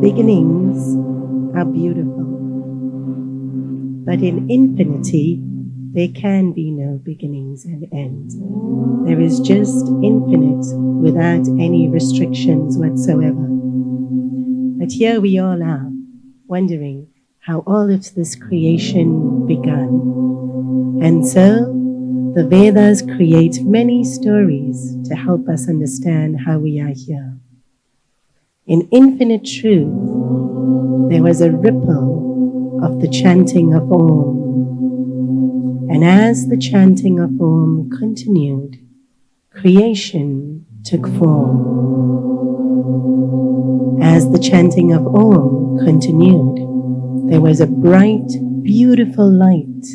beginnings are beautiful, but in infinity, there can be no beginnings and ends. There is just infinite without any restrictions whatsoever. But here we all are, wondering how all of this creation began. And so, the Vedas create many stories to help us understand how we are here. In infinite truth, there was a ripple of the chanting of Om. And as the chanting of Om continued, creation took form. As the chanting of Om continued, there was a bright, beautiful light.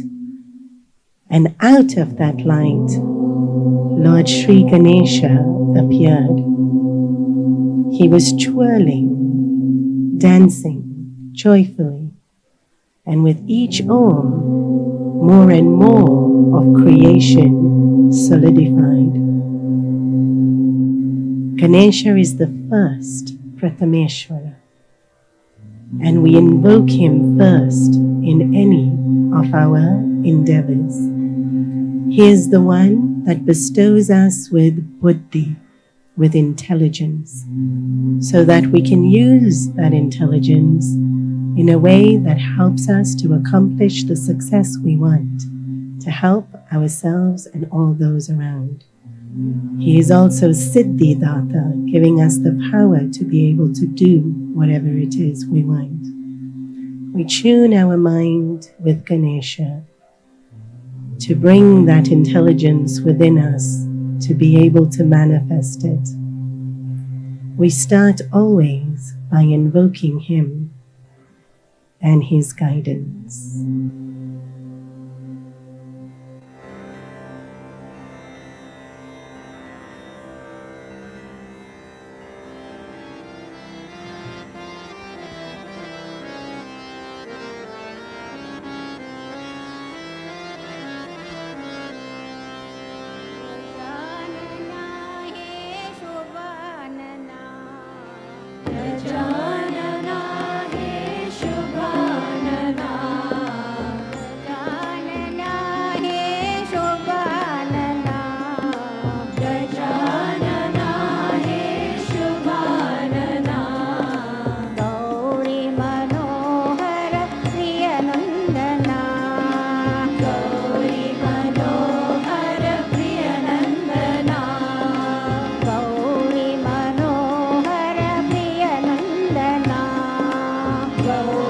And out of that light, Lord Sri Ganesha appeared. He was twirling, dancing joyfully, and with each Om, more and more of creation solidified. Ganesha is the first Prathameshwara, and we invoke him first in any of our endeavors. He is the one that bestows us with buddhi, with intelligence, so that we can use that intelligence in a way that helps us to accomplish the success we want, to help ourselves and all those around. He is also Siddhidata, giving us the power to be able to do whatever it is we want. We tune our mind with Ganesha to bring that intelligence within us to be able to manifest it. We start always by invoking him and his guidance. Go.